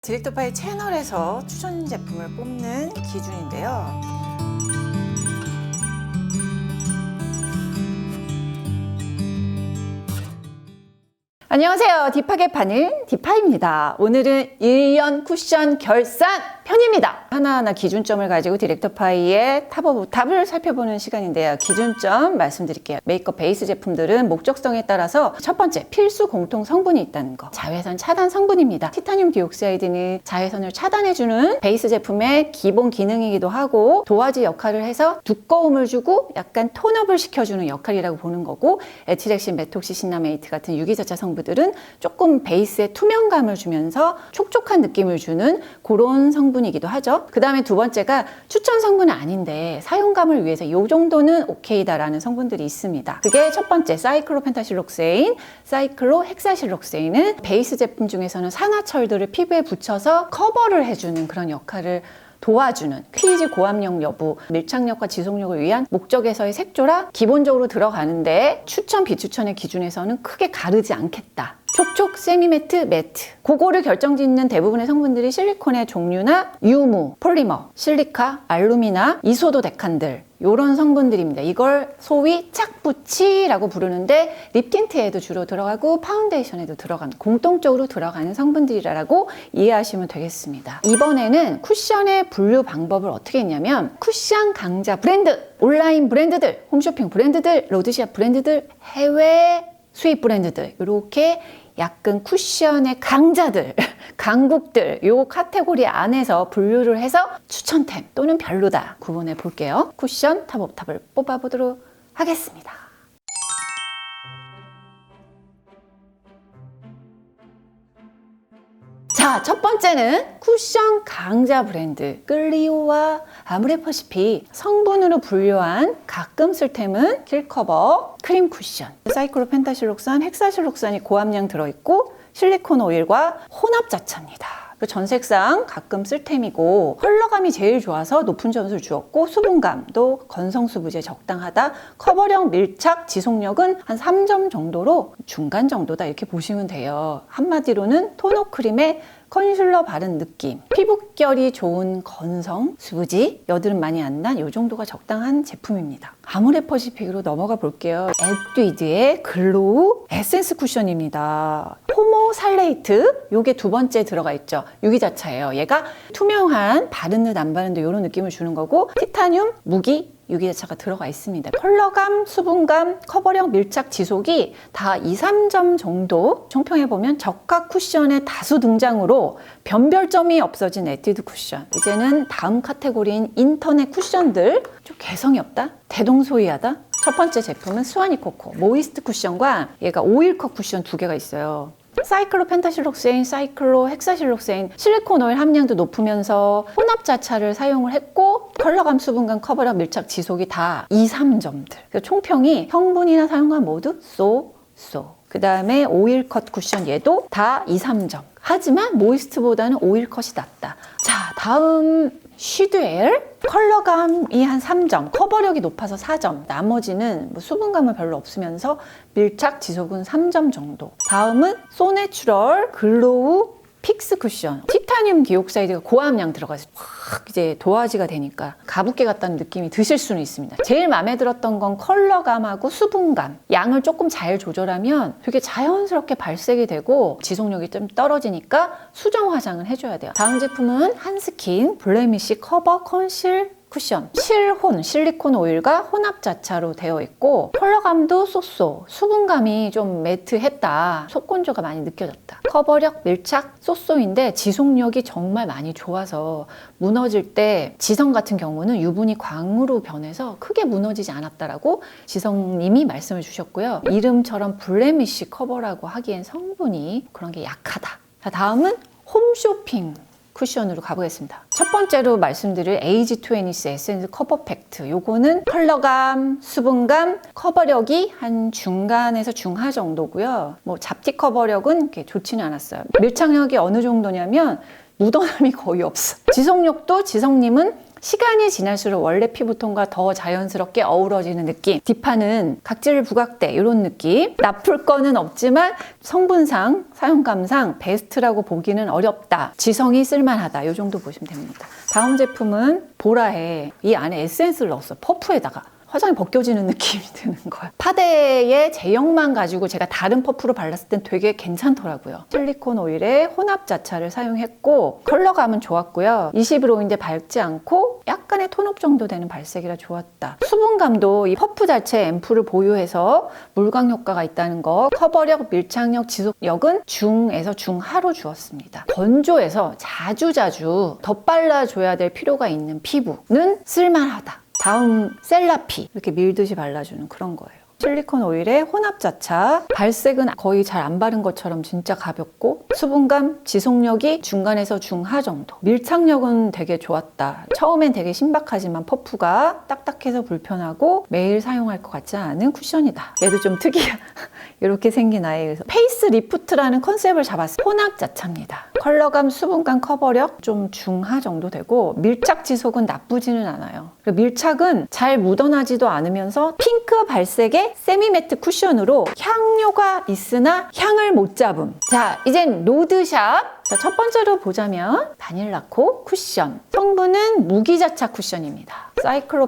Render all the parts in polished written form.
디렉터파이 채널에서 추천 제품을 뽑는 기준인데요. 안녕하세요. 딥하게 파는 딥파입니다. 오늘은 1년 쿠션 결산 편입니다. 하나하나 기준점을 가지고 디렉터파이의 탑을 살펴보는 시간인데요. 기준점 말씀드릴게요. 메이크업 베이스 제품들은 목적성에 따라서 첫 번째, 필수 공통 성분이 있다는 거. 자외선 차단 성분입니다. 티타늄 디옥사이드는 자외선을 차단해주는 베이스 제품의 기본 기능이기도 하고 도화지 역할을 해서 두꺼움을 주고 약간 톤업을 시켜주는 역할이라고 보는 거고, 에틸렉신, 메톡시시나메이트 같은 유기자차 성분들은 조금 베이스에 투명감을 주면서 촉촉한 느낌을 주는 그런 성분이기도 하죠. 그 다음에 두 번째가 추천 성분은 아닌데 사용감을 위해서 이 정도는 오케이다라는 성분들이 있습니다. 그게 첫 번째, 사이클로펜타실록세인, 사이클로헥사실록세인은 베이스 제품 중에서는 산화철들을 피부에 붙여서 커버를 해주는 그런 역할을 도와주는 퀴즈 고압력 여부, 밀착력과 지속력을 위한 목적에서의 색조라 기본적으로 들어가는데 추천, 비추천의 기준에서는 크게 가르지 않겠다. 촉촉, 세미매트, 매트. 그거를 결정짓는 대부분의 성분들이 실리콘의 종류나 유무, 폴리머, 실리카, 알루미나, 이소도 데칸들 이런 성분들입니다. 이걸 소위 짝붙이라고 부르는데 립 틴트에도 주로 들어가고 파운데이션에도 들어가는, 공통적으로 들어가는 성분들이라고 이해하시면 되겠습니다. 이번에는 쿠션의 분류 방법을 어떻게 했냐면 쿠션 강자 브랜드, 온라인 브랜드들, 홈쇼핑 브랜드들, 로드샵 브랜드들, 해외 수입 브랜드들, 이렇게 약간 쿠션의 강자들, 강국들 요 카테고리 안에서 분류를 해서 추천템 또는 별로다 구분해 볼게요. 쿠션 탑 오브 탑을 뽑아보도록 하겠습니다. 자, 첫 번째는 쿠션 강자 브랜드 클리오와 아모레퍼시픽 성분으로 분류한 가끔 쓸 템은 킬커버, 크림 쿠션, 사이클로펜타실록산, 헥사실록산이 고함량 들어있고 실리콘 오일과 혼합자차입니다. 전색상 가끔 쓸 템이고 컬러감이 제일 좋아서 높은 점수를 주었고 수분감도 건성수부제 적당하다. 커버력, 밀착, 지속력은 한 3점 정도로 중간 정도다 이렇게 보시면 돼요. 한마디로는 토너 크림에 컨실러 바른 느낌, 피부결이 좋은 건성, 수부지, 여드름 많이 안 난 이 정도가 적당한 제품입니다. 아모레퍼시픽으로 넘어가 볼게요. 에뛰드의 글로우 에센스 쿠션입니다. 호모살레이트, 요게 두 번째 들어가 있죠. 유기자차예요. 얘가 투명한, 바른 듯 안 바른 듯 이런 느낌을 주는 거고, 티타늄, 무기, 유기자차가 들어가 있습니다. 컬러감, 수분감, 커버력, 밀착, 지속이 다 2, 3점 정도 총평해보면 저가 쿠션의 다수 등장으로 변별점이 없어진 에뛰드 쿠션. 이제는 다음 카테고리인 인터넷 쿠션들, 좀 개성이 없다? 대동소이하다? 첫 번째 제품은 스와니코코 모이스트 쿠션과 얘가 오일컷 쿠션 두 개가 있어요. 사이클로펜타실록세인, 사이클로헥사실록세인, 실리콘 오일 함량도 높으면서 혼합자차를 사용을 했고 컬러감, 수분감, 커버력, 밀착, 지속이 다 2, 3점들. 총평이 성분이나 사용감 모두 그 다음에 오일컷 쿠션 얘도 다 2, 3점. 하지만 모이스트보다는 오일컷이 낫다. 자, 다음 쉬드웰, 컬러감이 한 3점, 커버력이 높아서 4점, 나머지는 뭐 수분감은 별로 없으면서 밀착, 지속은 3점 정도. 다음은 소내추럴 글로우 픽스 쿠션. 티타늄 디옥사이드가 고함량 들어가서 확 이제 도화지가 되니까 가붓게 같다는 느낌이 드실 수는 있습니다. 제일 마음에 들었던 건 컬러감하고 수분감. 양을 조금 잘 조절하면 되게 자연스럽게 발색이 되고 지속력이 좀 떨어지니까 수정 화장을 해줘야 돼요. 다음 제품은 한스킨 블레미쉬 커버 컨실 쿠션. 실혼, 실리콘 오일과 혼합자차로 되어 있고 컬러감도 쏘쏘, 수분감이 좀 매트했다. 속건조가 많이 느껴졌다. 커버력, 밀착, 쏘쏘인데 지속력이 정말 많이 좋아서 무너질 때 지성 같은 경우는 유분이 광으로 변해서 크게 무너지지 않았다라고 지성님이 말씀을 주셨고요. 이름처럼 블레미쉬 커버라고 하기엔 성분이 그런 게 약하다. 자, 다음은 홈쇼핑 쿠션으로 가보겠습니다. 첫 번째로 말씀드릴 에이지20 에센스 커버 팩트. 요거는 컬러감, 수분감, 커버력이 한 중간에서 중하 정도고요. 뭐 잡티 커버력은 이렇게 좋지는 않았어요. 밀착력이 어느 정도냐면 묻어남이 거의 없어. 지속력도 지성님은 시간이 지날수록 원래 피부톤과 더 자연스럽게 어우러지는 느낌. 딥하는 각질 부각대 이런 느낌. 나쁠 거는 없지만 성분상, 사용감상 베스트라고 보기는 어렵다. 지성이 쓸만하다. 이 정도 보시면 됩니다. 다음 제품은 보라해. 이 안에 에센스를 넣었어요. 퍼프에다가. 화장이 벗겨지는 느낌이 드는 거야. 파데의 제형만 가지고 제가 다른 퍼프로 발랐을 땐 되게 괜찮더라고요. 실리콘 오일에 혼합 자차를 사용했고 컬러감은 좋았고요. 21호인데 밝지 않고 약간의 톤업 정도 되는 발색이라 좋았다. 수분감도 이 퍼프 자체 앰플을 보유해서 물광 효과가 있다는 거. 커버력, 밀착력, 지속력은 중에서 중하로 주었습니다. 건조해서 자주자주 덧발라줘야 될 필요가 있는 피부는 쓸만하다. 다음 셀라피 이렇게 밀듯이 발라주는 그런 거예요. 실리콘 오일에 혼합 자차. 발색은 거의 잘 안 바른 것처럼 진짜 가볍고 수분감, 지속력이 중간에서 중하 정도. 밀착력은 되게 좋았다. 처음엔 되게 신박하지만 퍼프가 딱딱해서 불편하고 매일 사용할 것 같지 않은 쿠션이다. 얘도 좀 특이한 이렇게 생긴 아이예요. 페이스 리프트라는 컨셉을 잡았어요. 혼합 자차입니다. 컬러감, 수분감, 커버력 좀 중하 정도 되고 밀착 지속은 나쁘지는 않아요. 밀착은 잘 묻어나지도 않으면서 핑크 발색의 세미매트 쿠션으로 향료가 있으나 향을 못 잡음. 자, 이젠 로드샵. 자, 첫 번째로 보자면 바닐라코 쿠션. 성분은 무기자차 쿠션입니다.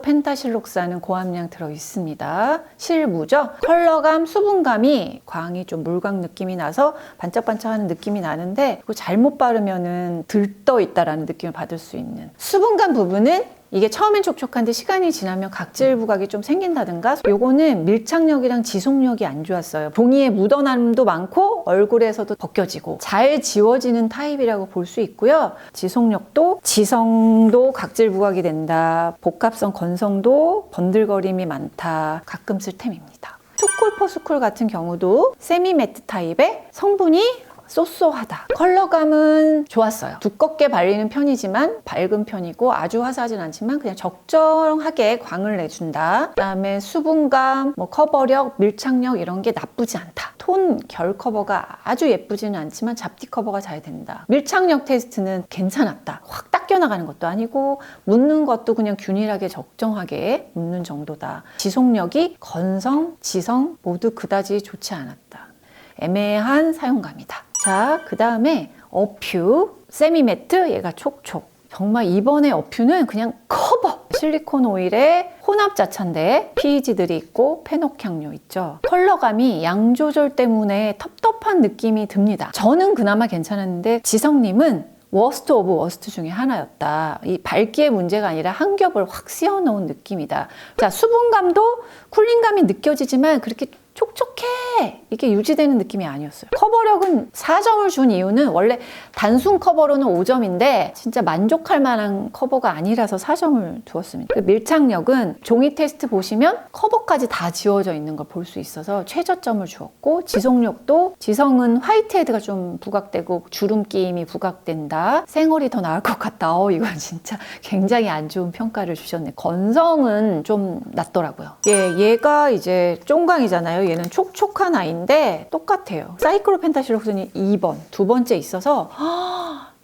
사이클로펜타실록사는 고함량 들어있습니다. 실무죠. 컬러감, 수분감이 광이 좀 물광 느낌이 나서 반짝반짝하는 느낌이 나는데 그거 잘못 바르면 들떠 있다라는 느낌을 받을 수 있는. 수분감 부분은 이게 처음엔 촉촉한데 시간이 지나면 각질 부각이 좀 생긴다든가. 요거는 밀착력이랑 지속력이 안 좋았어요. 종이에 묻어남도 많고 얼굴에서도 벗겨지고 잘 지워지는 타입이라고 볼 수 있고요. 지속력도 지성도 각질 부각이 된다. 복합성 건성도 번들거림이 많다. 가끔 쓸 템입니다. 투쿨 포스쿨 같은 경우도 세미 매트 타입의 성분이 쏘쏘하다. 컬러감은 좋았어요. 두껍게 발리는 편이지만 밝은 편이고 아주 화사하진 않지만 그냥 적정하게 광을 내준다. 그다음에 수분감, 커버력, 밀착력 이런 게 나쁘지 않다. 톤 결 커버가 아주 예쁘지는 않지만 잡티 커버가 잘 된다. 밀착력 테스트는 괜찮았다. 확 닦여 나가는 것도 아니고 묻는 것도 그냥 균일하게 적정하게 묻는 정도다. 지속력이 건성, 지성 모두 그다지 좋지 않았다. 애매한 사용감이다. 자, 그 다음에 어퓨 세미매트. 얘가 촉촉. 정말 이번에 어퓨는 그냥 커버. 실리콘 오일에 혼합 자차인데 PEG들이 있고 페녹 향료 있죠. 컬러감이 양 조절 때문에 텁텁한 느낌이 듭니다. 저는 그나마 괜찮았는데 지성님은 워스트 오브 워스트 중에 하나였다. 이 밝기의 문제가 아니라 한 겹을 확 씌워 놓은 느낌이다. 자, 수분감도 쿨링감이 느껴지지만 그렇게 촉촉해 이게 유지되는 느낌이 아니었어요. 커버력은 4점을 준 이유는 원래 단순 커버로는 5점인데 진짜 만족할 만한 커버가 아니라서 4점을 두었습니다. 그 밀착력은 종이 테스트 보시면 커버까지 다 지워져 있는 걸 볼 수 있어서 최저점을 주었고 지속력도 지성은 화이트헤드가 좀 부각되고 주름 끼임이 부각된다. 생얼이 더 나을 것 같다. 이건 진짜 굉장히 안 좋은 평가를 주셨네. 건성은 좀 낮더라고요. 얘가 이제 쫑광이잖아요. 얘는 촉촉한 아이인데 똑같아요. 사이클로펜타실록사는 2번, 두 번째 있어서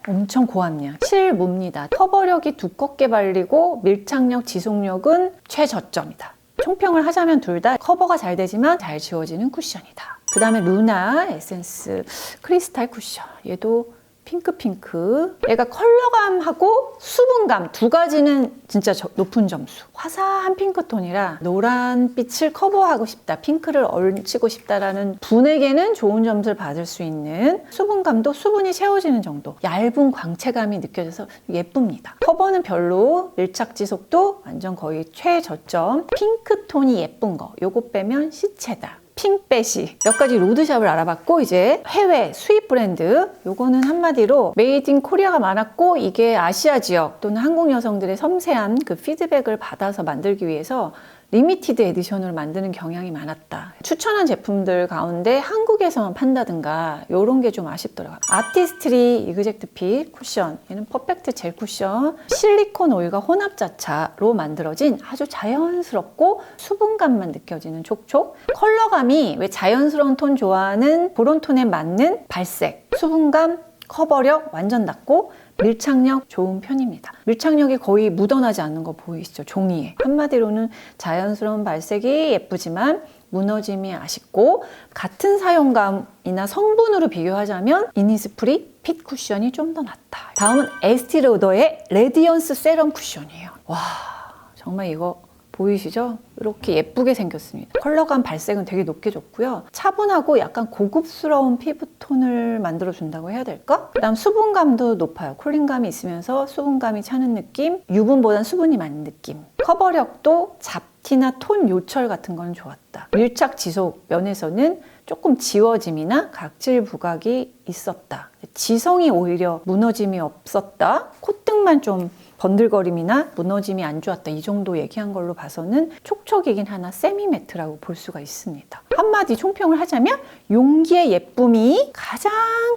엄청 고함량. 실무입니다. 커버력이 두껍게 발리고 밀착력, 지속력은 최저점이다. 총평을 하자면 둘 다 커버가 잘 되지만 잘 지워지는 쿠션이다. 그 다음에 루나 에센스 크리스탈 쿠션. 얘도 핑크. 얘가 컬러감하고 수분감 두 가지는 진짜 높은 점수. 화사한 핑크톤이라 노란빛을 커버하고 싶다, 핑크를 얹히고 싶다라는 분에게는 좋은 점수를 받을 수 있는. 수분감도 수분이 채워지는 정도. 얇은 광채감이 느껴져서 예쁩니다. 커버는 별로. 밀착 지속도 완전 거의 최저점. 핑크톤이 예쁜 거. 요거 빼면 시체다. 핑배시. 몇 가지 로드샵을 알아봤고 이제 해외 수입 브랜드. 요거는 한마디로 메이드 인 코리아가 많았고 이게 아시아 지역 또는 한국 여성들의 섬세한 그 피드백을 받아서 만들기 위해서 리미티드 에디션으로 만드는 경향이 많았다. 추천한 제품들 가운데 한국에서만 판다든가 이런 게 좀 아쉽더라고요. 아티스트리 이그젝트 핏 쿠션. 얘는 퍼펙트 젤 쿠션. 실리콘 오일과 혼합 자차로 만들어진 아주 자연스럽고 수분감만 느껴지는 촉촉. 컬러감이 왜 자연스러운 톤 좋아하는 그런 톤에 맞는 발색. 수분감, 커버력 완전 낮고 밀착력 좋은 편입니다. 밀착력이 거의 묻어나지 않는 거 보이시죠? 종이에. 한마디로는 자연스러운 발색이 예쁘지만 무너짐이 아쉽고, 같은 사용감이나 성분으로 비교하자면 이니스프리 핏 쿠션이 좀 더 낫다. 다음은 에스티 로더의 레디언스 세럼 쿠션이에요. 와, 정말 이거 보이시죠? 이렇게 예쁘게 생겼습니다. 컬러감 발색은 되게 높게 줬고요. 차분하고 약간 고급스러운 피부톤을 만들어준다고 해야 될까? 그 다음 수분감도 높아요. 쿨링감이 있으면서 수분감이 차는 느낌, 유분보단 수분이 많은 느낌. 커버력도 잡티나 톤 요철 같은 건 좋았다. 밀착 지속 면에서는 조금 지워짐이나 각질 부각이 있었다. 지성이 오히려 무너짐이 없었다. 콧등만 좀 번들거림이나 무너짐이 안 좋았다. 이 정도 얘기한 걸로 봐서는 촉촉이긴 하나 세미 매트라고 볼 수가 있습니다. 한마디 총평을 하자면 용기의 예쁨이 가장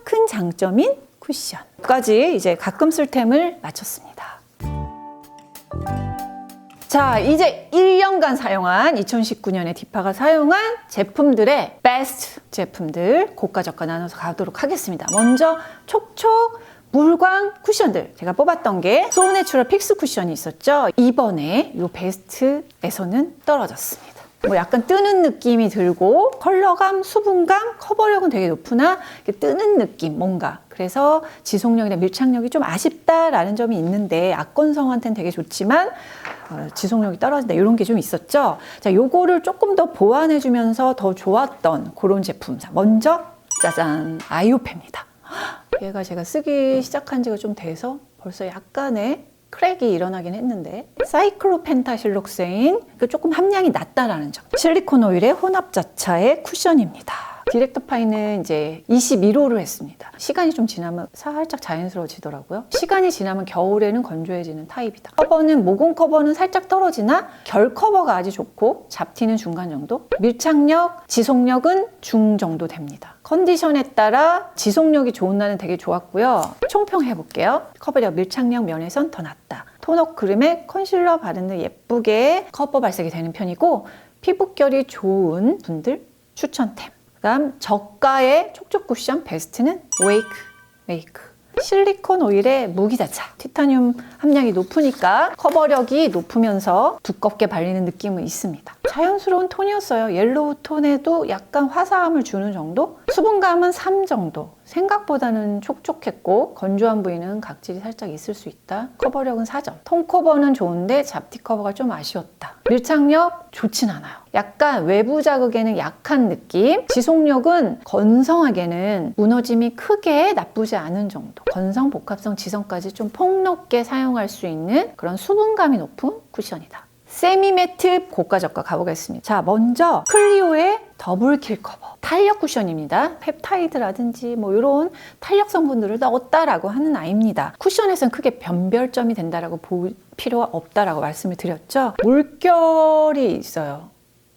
큰 장점인 쿠션. 여기까지 이제 가끔 쓸템을 마쳤습니다. 자, 이제 1년간 사용한 2019년에 디파가 사용한 제품들의 베스트 제품들 고가 저가 나눠서 가도록 하겠습니다. 먼저 촉촉 물광 쿠션들 제가 뽑았던 게 소내추럴 픽스 쿠션이 있었죠. 이번에 이 베스트에서는 떨어졌습니다. 뭐 약간 뜨는 느낌이 들고 컬러감, 수분감, 커버력은 되게 높으나 뜨는 느낌 뭔가, 그래서 지속력이나 밀착력이 좀 아쉽다라는 점이 있는데 악건성한테는 되게 좋지만 지속력이 떨어진다 이런 게 좀 있었죠. 자, 요거를 조금 더 보완해주면서 더 좋았던 그런 제품. 자, 먼저 짜잔, 아이오페입니다. 얘가 제가 쓰기 시작한 지가 좀 돼서 벌써 약간의 크랙이 일어나긴 했는데, 사이클로펜타실록세인 조금 함량이 낮다라는 점. 실리콘 오일의 혼합자차의 쿠션입니다. 디렉터 파이는 이제 21호를 했습니다. 시간이 좀 지나면 살짝 자연스러워지더라고요. 시간이 지나면 겨울에는 건조해지는 타입이다. 커버는 모공 커버는 살짝 떨어지나 결 커버가 아주 좋고 잡티는 중간 정도, 밀착력, 지속력은 중 정도 됩니다. 컨디션에 따라 지속력이 좋은 날은 되게 좋았고요. 총평해 볼게요. 커버력, 밀착력 면에선 더 낫다. 톤업 크림에 컨실러 바르는 데 예쁘게 커버 발색이 되는 편이고, 피부결이 좋은 분들 추천템. 그다음 저가의 촉촉 쿠션 베스트는 웨이크. 실리콘 오일의 무기자차. 티타늄 함량이 높으니까 커버력이 높으면서 두껍게 발리는 느낌은 있습니다. 자연스러운 톤이었어요. 옐로우 톤에도 약간 화사함을 주는 정도? 수분감은 3 정도. 생각보다는 촉촉했고 건조한 부위는 각질이 살짝 있을 수 있다. 커버력은 4점. 톤 커버는 좋은데 잡티 커버가 좀 아쉬웠다. 밀착력 좋진 않아요. 약간 외부 자극에는 약한 느낌. 지속력은 건성하게는 무너짐이 크게 나쁘지 않은 정도. 건성, 복합성, 지성까지 좀 폭넓게 사용할 수 있는 그런 수분감이 높은 쿠션이다. 세미매트 고가 저가 가보겠습니다. 자, 먼저 클리오의 더블킬 커버 탄력 쿠션입니다. 펩타이드라든지 뭐 이런 탄력 성분들을 넣었다라고 하는 아이입니다. 쿠션에서는 크게 변별점이 된다라고 볼 필요가 없다라고 말씀을 드렸죠. 물결이 있어요.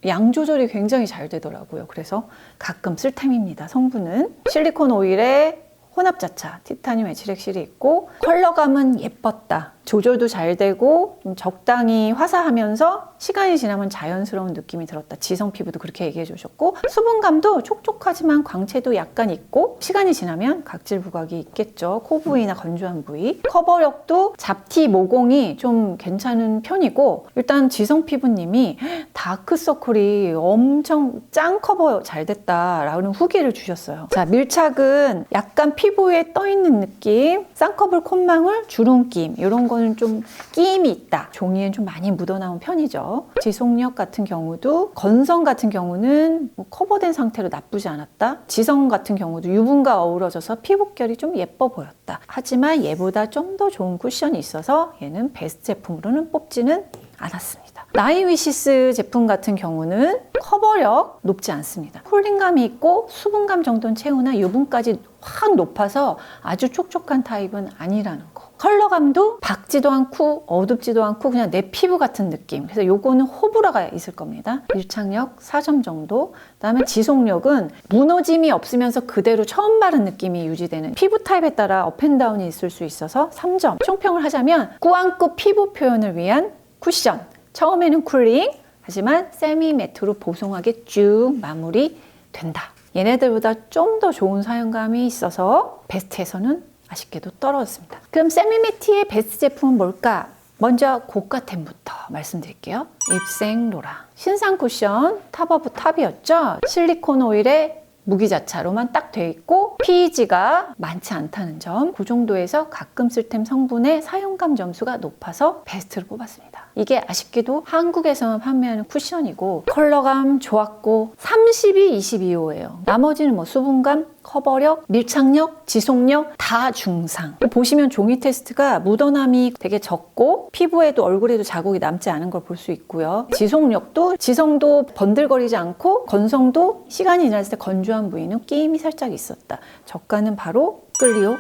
양 조절이 굉장히 잘 되더라고요. 그래서 가끔 쓸템입니다. 성분은 실리콘 오일에 혼합자차, 티타늄 에치렉실이 있고 컬러감은 예뻤다. 조절도 잘 되고 좀 적당히 화사하면서 시간이 지나면 자연스러운 느낌이 들었다. 지성 피부도 그렇게 얘기해 주셨고, 수분감도 촉촉하지만 광채도 약간 있고 시간이 지나면 각질 부각이 있겠죠. 코 부위나 건조한 부위. 커버력도 잡티 모공이 좀 괜찮은 편이고, 일단 지성 피부님이 다크서클이 엄청 짱 커버 잘 됐다라는 후기를 주셨어요. 자, 밀착은 약간 피부에 떠있는 느낌, 쌍꺼풀 콧망울, 주름김 이런 거는 좀 끼임이 있다. 종이엔 좀 많이 묻어나온 편이죠. 지속력 같은 경우도 건성 같은 경우는 뭐 커버된 상태로 나쁘지 않았다. 지성 같은 경우도 유분과 어우러져서 피부결이 좀 예뻐 보였다. 하지만 얘보다 좀 더 좋은 쿠션이 있어서 얘는 베스트 제품으로는 뽑지는 않았습니다. 나이위시스 제품 같은 경우는 커버력 높지 않습니다. 쿨링감이 있고 수분감 정도는 채우나 유분까지 확 높아서 아주 촉촉한 타입은 아니라는 거. 컬러감도 밝지도 않고 어둡지도 않고 그냥 내 피부 같은 느낌. 그래서 요거는 호불호가 있을 겁니다. 밀착력 4점 정도. 그다음에 지속력은 무너짐이 없으면서 그대로 처음 바른 느낌이 유지되는, 피부 타입에 따라 업앤다운이 있을 수 있어서 3점. 총평을 하자면 꾸안꾸 피부 표현을 위한 쿠션. 처음에는 쿨링, 하지만 세미 매트로 보송하게 쭉 마무리 된다. 얘네들보다 좀 더 좋은 사용감이 있어서 베스트에서는 아쉽게도 떨어졌습니다. 그럼 세미매트의 베스트 제품은 뭘까? 먼저 고가템부터 말씀드릴게요. 입생로라 신상 쿠션 탑 오브 탑이었죠. 실리콘 오일에 무기자차로만 딱 돼 있고 PEG가 많지 않다는 점, 그 정도에서 가끔 쓸템 성분의 사용감 점수가 높아서 베스트를 뽑았습니다. 이게 아쉽게도 한국에서만 판매하는 쿠션이고 컬러감 좋았고 32, 22호예요. 나머지는 뭐 수분감, 커버력, 밀착력, 지속력 다 중상. 보시면 종이 테스트가 묻어남이 되게 적고 피부에도 얼굴에도 자국이 남지 않은 걸 볼 수 있고요. 지속력도 지성도 번들거리지 않고 건성도 시간이 지났을 때 건조한 부위는 끼임이 살짝 있었다. 저가는 바로 클리오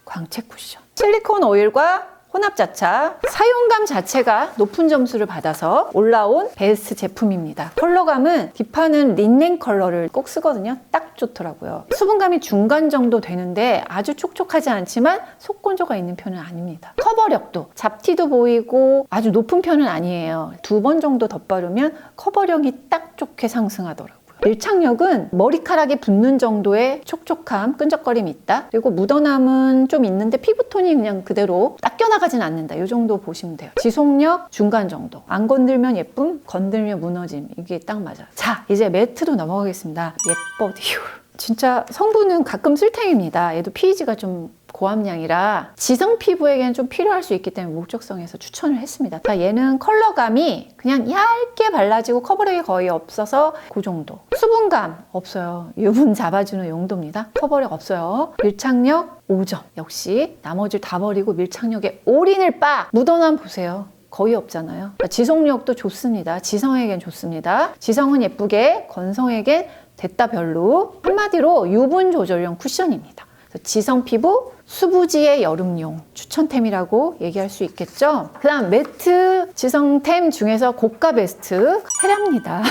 광채 쿠션. 실리콘 오일과 혼합자차 사용감 자체가 높은 점수를 받아서 올라온 베스트 제품입니다. 컬러감은 딥하는 린넨 컬러를 꼭 쓰거든요. 딱 좋더라고요. 수분감이 중간 정도 되는데 아주 촉촉하지 않지만 속건조가 있는 편은 아닙니다. 커버력도 잡티도 보이고 아주 높은 편은 아니에요. 2번 정도 덧바르면 커버력이 딱 좋게 상승하더라고요. 밀착력은 머리카락에 붙는 정도의 촉촉함, 끈적거림이 있다. 그리고 묻어남은 좀 있는데 피부톤이 그냥 그대로 닦여나가진 않는다. 이 정도 보시면 돼요. 지속력 중간 정도. 안 건들면 예쁨, 건들면 무너짐. 이게 딱 맞아요. 자, 이제 매트도 넘어가겠습니다. 예뻐 디올. 진짜 성분은 가끔 쓸템입니다. 얘도 PEG가 좀 고함량이라 지성 피부에게는 좀 필요할 수 있기 때문에 목적성에서 추천을 했습니다. 자, 얘는 컬러감이 그냥 얇게 발라지고 커버력이 거의 없어서 그 정도. 수분감 없어요. 유분 잡아주는 용도입니다. 커버력 없어요. 밀착력 5점. 역시 나머지를 다 버리고 밀착력에 올인을 빡! 묻어남 보세요. 거의 없잖아요. 지속력도 좋습니다. 지성에겐 좋습니다. 지성은 예쁘게, 건성에겐 됐다 별로. 한마디로 유분 조절용 쿠션입니다. 지성 피부, 수부지의 여름용 추천템이라고 얘기할 수 있겠죠. 그 다음 매트 지성템 중에서 고가 베스트 헤라입니다.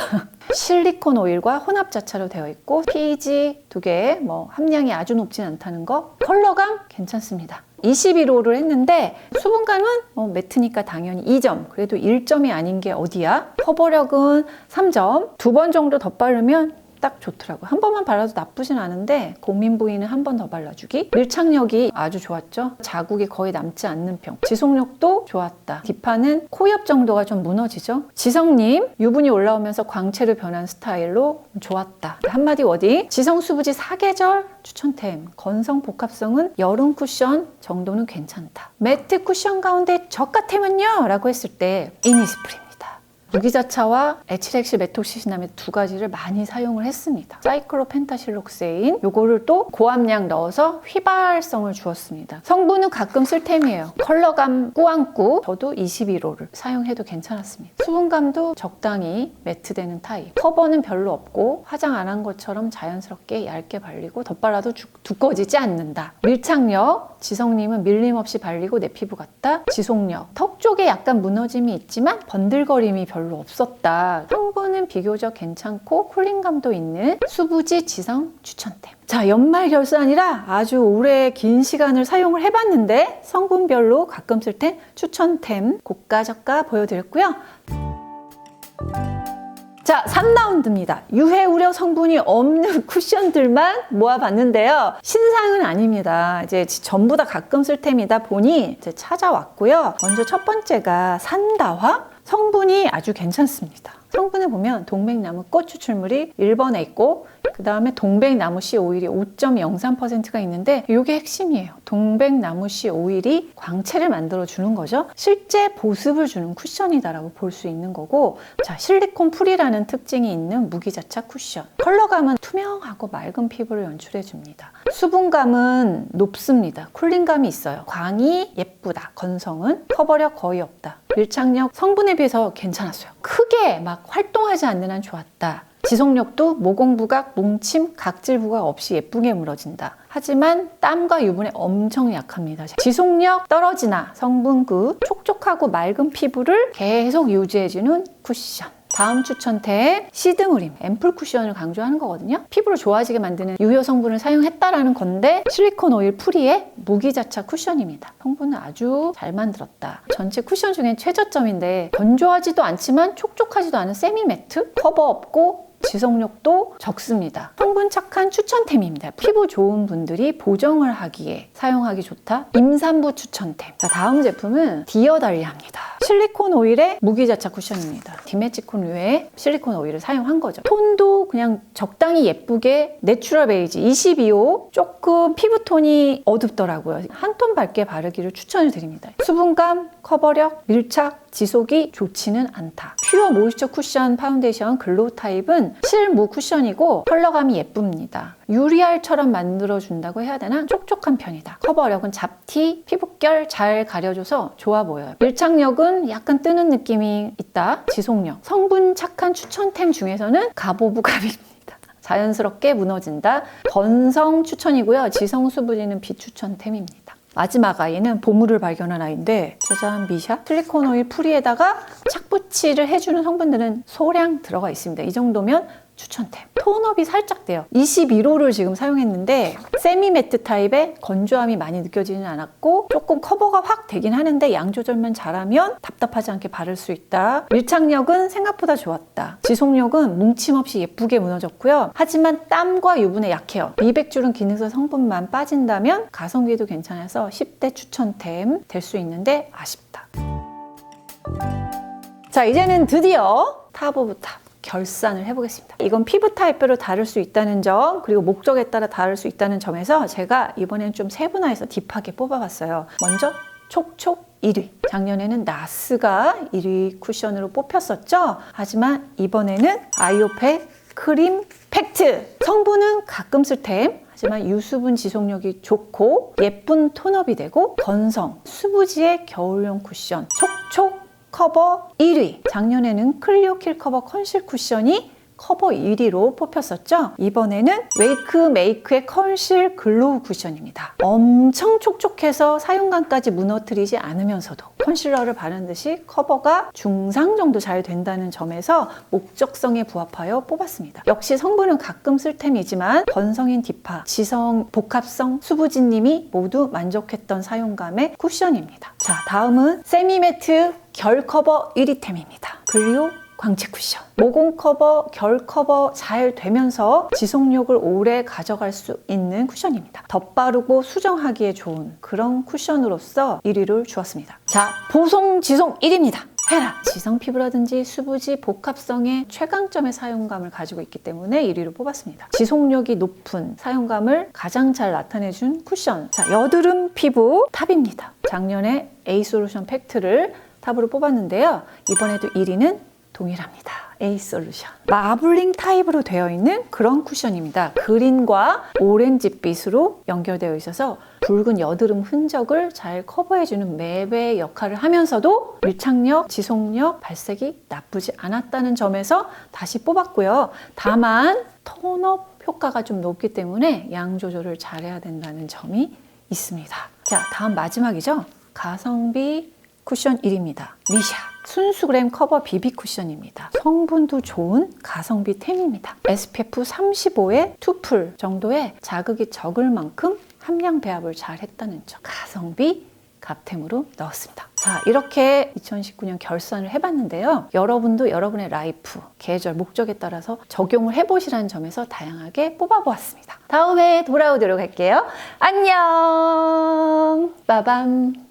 실리콘 오일과 혼합자차로 되어 있고 PEG 2개, 뭐 함량이 아주 높진 않다는 거. 컬러감 괜찮습니다. 21호를 했는데 수분감은 매트니까 당연히 2점. 그래도 1점이 아닌 게 어디야? 커버력은 3점. 2번 정도 덧바르면 딱 좋더라고요. 한 번만 발라도 나쁘진 않은데 고민 부위는 한 번 더 발라주기. 밀착력이 아주 좋았죠. 자국이 거의 남지 않는 편. 지속력도 좋았다. 딥하는 코 옆 정도가 좀 무너지죠. 지성님 유분이 올라오면서 광채로 변한 스타일로 좋았다. 한마디 워딩 지성 수부지 사계절 추천템. 건성 복합성은 여름 쿠션 정도는 괜찮다. 매트 쿠션 가운데 저가템은요? 라고 했을 때 이니스프리. 무기자차와 에치렉실 메톡시시나메 두 가지를 많이 사용을 했습니다. 사이클로펜타실록세인 요거를 또 고함량 넣어서 휘발성을 주었습니다. 성분은 가끔 쓸템이에요. 컬러감 꾸안꾸 저도 21호를 사용해도 괜찮았습니다. 수분감도 적당히 매트되는 타입. 커버는 별로 없고 화장 안 한 것처럼 자연스럽게 얇게 발리고 덧발라도 두꺼워지지 않는다. 밀착력 지성님은 밀림 없이 발리고 내 피부 같다. 지속력 턱 쪽에 약간 무너짐이 있지만 번들거림이 별로 없었다. 성분은 비교적 괜찮고 쿨링감도 있는 수부지 지성 추천템. 자, 연말 결산이라 아주 오래 긴 시간을 사용을 해봤는데 성분별로 가끔 쓸 땐 추천템 고가 저가 보여드렸고요. 자, 3라운드입니다. 유해 우려 성분이 없는 쿠션들만 모아봤는데요. 신상은 아닙니다. 이제 전부 다 가끔 쓸템이다 보니 이제 찾아왔고요. 먼저 첫 번째가 산다화. 성분이 아주 괜찮습니다. 성분을 보면 동백나무 꽃 추출물이 1번에 있고 그 다음에 동백나무 씨 오일이 5.03%가 있는데 이게 핵심이에요. 동백나무 씨 오일이 광채를 만들어 주는 거죠. 실제 보습을 주는 쿠션이다라고 볼 수 있는 거고, 자, 실리콘 풀이라는 특징이 있는 무기자차 쿠션. 컬러감은 투명하고 맑은 피부를 연출해 줍니다. 수분감은 높습니다. 쿨링감이 있어요. 광이 예쁘다. 건성은 커버력 거의 없다. 밀착력 성분에 비해서 괜찮았어요. 크게 막 활동하지 않는 한 좋았다. 지속력도 모공 부각, 뭉침, 각질 부각 없이 예쁘게 물어진다. 하지만 땀과 유분에 엄청 약합니다. 지속력 떨어지나 성분 촉촉하고 맑은 피부를 계속 유지해주는 쿠션. 다음 추천템 시드무림 앰플 쿠션을 강조하는 거거든요. 피부를 좋아지게 만드는 유효 성분을 사용했다라는 건데 실리콘 오일 프리의 무기자차 쿠션입니다. 성분은 아주 잘 만들었다. 전체 쿠션 중엔 최저점인데 건조하지도 않지만 촉촉하지도 않은 세미 매트, 커버 없고 지속력도 적습니다. 성분 착한 추천템입니다. 피부 좋은 분들이 보정을 하기에 사용하기 좋다. 임산부 추천템. 자, 다음 제품은 디어달리아입니다. 실리콘 오일의 무기자차 쿠션입니다. 디메치콘류의 실리콘 오일을 사용한 거죠. 톤도 그냥 적당히 예쁘게 내추럴 베이지 22호, 조금 피부톤이 어둡더라고요. 한 톤 밝게 바르기를 추천을 드립니다. 수분감, 커버력, 밀착, 지속이 좋지는 않다. 퓨어 모이스처 쿠션 파운데이션 글로우 타입은 실무 쿠션이고 컬러감이 예쁩니다. 유리알처럼 만들어준다고 해야 되나? 촉촉한 편이다. 커버력은 잡티, 피부결 잘 가려줘서 좋아 보여요. 밀착력은 약간 뜨는 느낌이 있다. 지속력. 성분 착한 추천템 중에서는 가보부갑입니다. 자연스럽게 무너진다. 건성 추천이고요. 지성 수분이는 비추천템입니다. 마지막 아이는 보물을 발견한 아이인데 짜잔, 미샤 실리콘 오일 프리에다가 착붙이를 해주는 성분들은 소량 들어가 있습니다. 이 정도면 추천템. 톤업이 살짝 돼요. 21호를 지금 사용했는데 세미 매트 타입의 건조함이 많이 느껴지진 않았고 조금 커버가 확 되긴 하는데 양 조절만 잘하면 답답하지 않게 바를 수 있다. 밀착력은 생각보다 좋았다. 지속력은 뭉침 없이 예쁘게 무너졌고요. 하지만 땀과 유분에 약해요. 미백주름 기능성 성분만 빠진다면 가성비도 괜찮아서 10대 추천템 될 수 있는데 아쉽다. 자, 이제는 드디어 탑 오브 탑 결산을 해보겠습니다. 이건 피부 타입별로 다를 수 있다는 점, 그리고 목적에 따라 다를 수 있다는 점에서 제가 이번엔 좀 세분화해서 딥하게 뽑아봤어요. 먼저 촉촉 1위. 작년에는 나스가 1위 쿠션으로 뽑혔었죠. 하지만 이번에는 아이오팩 크림 팩트. 성분은 가끔 쓸 템. 하지만 유수분 지속력이 좋고 예쁜 톤업이 되고 건성, 수부지의 겨울용 쿠션. 촉촉 커버 1위. 작년에는 클리오 킬 커버 컨실 쿠션이 커버 1위로 뽑혔었죠. 이번에는 웨이크 메이크의 컨실 글로우 쿠션입니다. 엄청 촉촉해서 사용감까지 무너뜨리지 않으면서도 컨실러를 바른 듯이 커버가 중상 정도 잘 된다는 점에서 목적성에 부합하여 뽑았습니다. 역시 성분은 가끔 쓸 템이지만 건성인 디파, 지성, 복합성, 수부지님이 모두 만족했던 사용감의 쿠션입니다. 자, 다음은 세미매트 결 커버 1위템입니다. 글리오 광채 쿠션. 모공 커버, 결 커버 잘 되면서 지속력을 오래 가져갈 수 있는 쿠션입니다. 덧바르고 수정하기에 좋은 그런 쿠션으로서 1위를 주었습니다. 자, 보송 지속 1위입니다. 헤라. 지성 피부라든지 수부지, 복합성의 최강점의 사용감을 가지고 있기 때문에 1위로 뽑았습니다. 지속력이 높은 사용감을 가장 잘 나타내준 쿠션. 자, 여드름 피부 탑입니다. 작년에 에이솔루션 팩트를 탑으로 뽑았는데요. 이번에도 1위는 동일합니다. 에이솔루션. 마블링 타입으로 되어 있는 그런 쿠션입니다. 그린과 오렌지빛으로 연결되어 있어서 붉은 여드름 흔적을 잘 커버해주는 맵의 역할을 하면서도 밀착력, 지속력, 발색이 나쁘지 않았다는 점에서 다시 뽑았고요. 다만 톤업 효과가 좀 높기 때문에 양 조절을 잘해야 된다는 점이 있습니다. 자, 다음 마지막이죠. 가성비 쿠션 1위입니다. 미샤 순수그램 커버 비비 쿠션입니다. 성분도 좋은 가성비 템입니다. SPF 35의 2풀 정도의 자극이 적을 만큼 함량 배합을 잘 했다는 점. 가성비 갑템으로 넣었습니다. 자, 이렇게 2019년 결산을 해봤는데요. 여러분도 여러분의 라이프, 계절, 목적에 따라서 적용을 해보시라는 점에서 다양하게 뽑아보았습니다. 다음에 돌아오도록 할게요. 안녕! 빠밤!